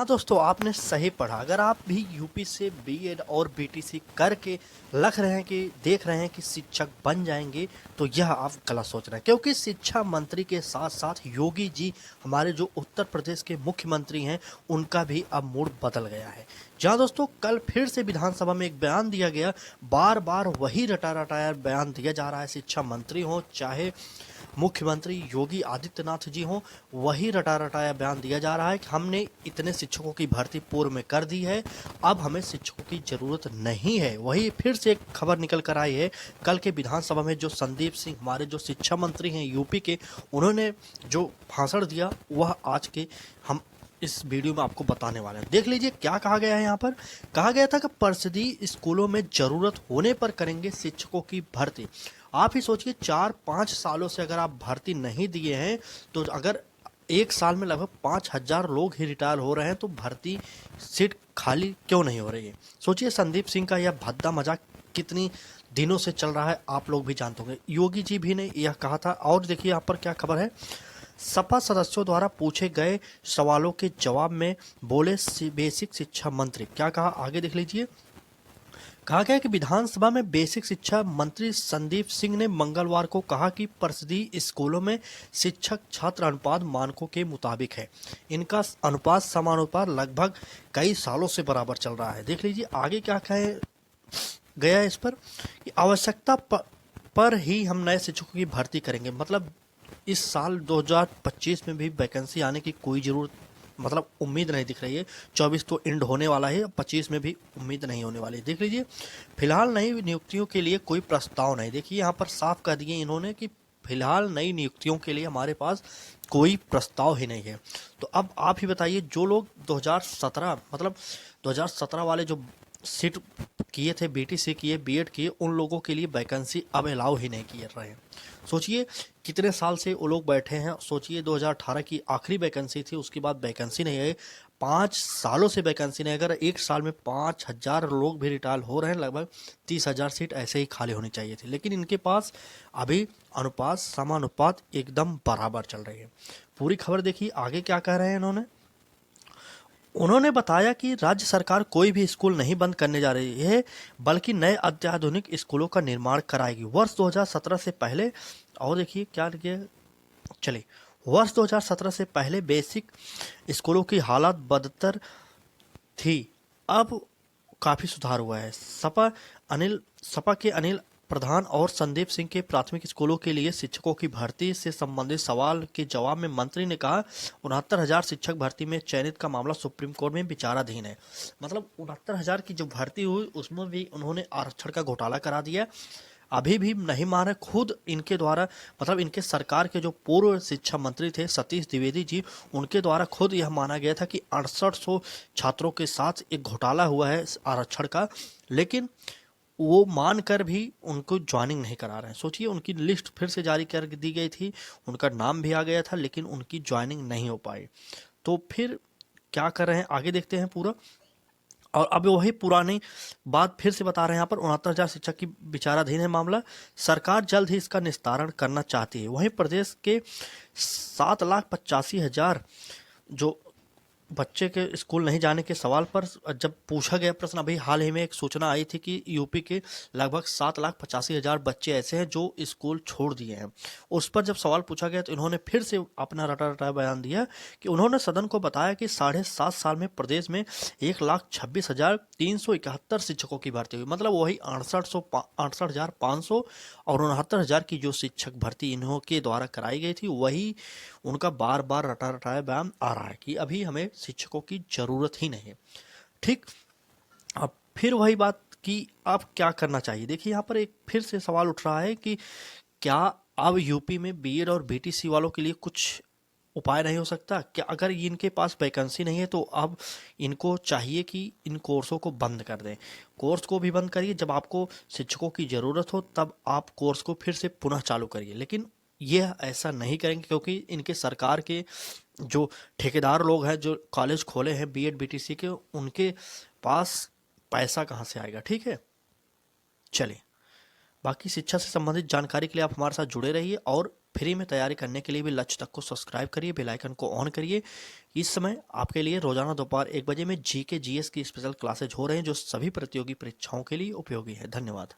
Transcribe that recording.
हाँ दोस्तों, आपने सही पढ़ा। अगर आप भी यूपी से बीएड और बीटीसी करके लग रहे हैं कि देख रहे हैं कि शिक्षक बन जाएंगे, तो यह आप गलत सोच रहे हैं। क्योंकि शिक्षा मंत्री के साथ साथ योगी जी, हमारे जो उत्तर प्रदेश के मुख्यमंत्री हैं, उनका भी अब मूड बदल गया है। जहाँ दोस्तों कल फिर से विधानसभा में एक बयान दिया गया, बार बार वही रटा रटाया बयान दिया जा रहा है। शिक्षा मंत्री हो चाहे मुख्यमंत्री योगी आदित्यनाथ जी हों, वही रटा रटाया बयान दिया जा रहा है कि हमने इतने शिक्षकों की भर्ती पूर्व में कर दी है, अब हमें शिक्षकों की जरूरत नहीं है। वही फिर से एक खबर निकल कर आई है कल के विधानसभा में, जो संदीप सिंह हमारे जो शिक्षा मंत्री हैं यूपी के, उन्होंने जो भाषण दिया वह आज के हम इस वीडियो में आपको बताने वाले हैं। देख लीजिए क्या कहा गया है। यहाँ पर कहा गया था कि परिषदीय स्कूलों में जरूरत होने पर करेंगे शिक्षकों की भर्ती। आप ही सोचिए, 4-5 सालों से अगर आप भर्ती नहीं दिए हैं, तो अगर एक साल में लगभग 5,000 लोग ही रिटायर हो रहे हैं, तो भर्ती सीट खाली क्यों नहीं हो रही है? सोचिए, संदीप सिंह का यह भद्दा मजाक कितनी दिनों से चल रहा है, आप लोग भी जानते होंगे। योगी जी भी ने यह कहा था। और देखिए यहाँ पर क्या खबर है। सपा सदस्यों द्वारा पूछे गए सवालों के जवाब में बोले बेसिक शिक्षा मंत्री। क्या कहा, आगे देख लीजिए। कहा गया कि विधानसभा में बेसिक शिक्षा मंत्री संदीप सिंह ने मंगलवार को कहा कि परिषदीय स्कूलों में शिक्षक छात्र अनुपात मानकों के मुताबिक है। इनका अनुपात समानुपात लगभग कई सालों से बराबर चल रहा है। देख लीजिए आगे क्या कहे गया है इस पर, कि आवश्यकता पर ही हम नए शिक्षकों की भर्ती करेंगे। मतलब इस साल 2025 में भी वैकेंसी आने की कोई जरूरत, मतलब उम्मीद नहीं दिख रही है। 24 तो एंड होने वाला है, 25 में भी उम्मीद नहीं होने वाली है। देख लीजिए, फिलहाल नई नियुक्तियों के लिए कोई प्रस्ताव नहीं। देखिए यहाँ पर साफ कर दिए इन्होंने कि फिलहाल नई नियुक्तियों के लिए हमारे पास कोई प्रस्ताव ही नहीं है। तो अब आप ही बताइए, जो लोग 2017 मतलब 2017 वाले जो सीट किए थे, बीटीसी किए, बीएड किए, उन लोगों के लिए वैकेंसी अब अलाउ ही नहीं किए रहे हैं। सोचिए कितने साल से वो लोग बैठे हैं। सोचिए 2018 की आखिरी वैकेंसी थी, उसके बाद वैकेंसी नहीं है। 5 सालों से वैकेंसी नहीं। अगर एक साल में 5,000 लोग भी रिटायर हो रहे हैं, लगभग 30,000 सीट ऐसे ही खाली होनी चाहिए थी। लेकिन इनके पास अभी अनुपात समानुपात एकदम बराबर चल रही है। पूरी खबर देखिए आगे क्या कह रहे हैं इन्होंने। उन्होंने बताया कि राज्य सरकार कोई भी स्कूल नहीं बंद करने जा रही है, बल्कि नए अत्याधुनिक स्कूलों का निर्माण कराएगी। वर्ष 2017 से पहले, और देखिए क्या लिखे, चलिए, वर्ष 2017 से पहले बेसिक स्कूलों की हालत बदतर थी, अब काफी सुधार हुआ है। सपा के अनिल प्रधान और संदीप सिंह के प्राथमिक स्कूलों के लिए शिक्षकों की भर्ती से संबंधित सवाल के जवाब में मंत्री ने कहा, 69,000 शिक्षक भर्ती में चयनित का मामला सुप्रीम कोर्ट में विचाराधीन है। मतलब 69,000 की जो भर्ती हुई, उसमें भी उन्होंने आरक्षण का घोटाला करा दिया। अभी भी नहीं मान रहे खुद इनके द्वारा, मतलब इनके सरकार के जो पूर्व शिक्षा मंत्री थे सतीश द्विवेदी जी, उनके द्वारा खुद यह माना गया था कि 6800 छात्रों के साथ एक घोटाला हुआ है आरक्षण का। लेकिन वो मानकर भी उनको ज्वाइनिंग नहीं करा रहे हैं। सोचिए, उनकी लिस्ट फिर से जारी कर दी गई थी, उनका नाम भी आ गया था, लेकिन उनकी ज्वाइनिंग नहीं हो पाई। तो फिर क्या कर रहे हैं, आगे देखते हैं पूरा। और अब वही पुरानी बात फिर से बता रहे हैं। यहाँ पर 69,000 शिक्षक की विचाराधीन है मामला, सरकार जल्द ही इसका निस्तारण करना चाहती है। वहीं प्रदेश के 7,85,000 जो बच्चे के स्कूल नहीं जाने के सवाल पर जब पूछा गया प्रश्न, अभी हाल ही में एक सूचना आई थी कि यूपी के लगभग 7,85,000 बच्चे ऐसे हैं जो स्कूल छोड़ दिए हैं। उस पर जब सवाल पूछा गया तो इन्होंने फिर से अपना रटा रटा बयान दिया कि उन्होंने सदन को बताया कि 7.5 साल में प्रदेश में 1,26,371 शिक्षकों की भर्ती हुई। मतलब वही 68,500 और 69,000 की जो शिक्षक भर्ती इन्हों के द्वारा कराई गई थी, वही उनका बार बार रटा रटाया बयान आ रहा है कि अभी हमें शिक्षकों की जरूरत ही नहीं है। ठीक, अब फिर वही बात कि अब क्या करना चाहिए। देखिए यहाँ पर एक फिर से सवाल उठ रहा है कि क्या अब यूपी में बीएड और बीटीसी वालों के लिए कुछ उपाय नहीं हो सकता क्या? अगर इनके पास वैकेंसी नहीं है तो अब इनको चाहिए कि इन कोर्सों को बंद कर दें। कोर्स को भी बंद करिए, जब आपको शिक्षकों की ज़रूरत हो तब आप कोर्स को फिर से पुनः चालू करिए। लेकिन ये ऐसा नहीं करेंगे, क्योंकि इनके सरकार के जो ठेकेदार लोग हैं, जो कॉलेज खोले हैं बीएड बीटीसी के, उनके पास पैसा कहाँ से आएगा। ठीक है, चलिए, बाकी शिक्षा से संबंधित जानकारी के लिए आप हमारे साथ जुड़े रहिए, और फ्री में तैयारी करने के लिए भी लक्ष्य तक को सब्सक्राइब करिए, बेल आइकन को ऑन करिए। इस समय आपके लिए रोजाना दोपहर 1 बजे में GK GS की स्पेशल क्लासेज हो रहे हैं जो सभी प्रतियोगी परीक्षाओं के लिए उपयोगी है। धन्यवाद।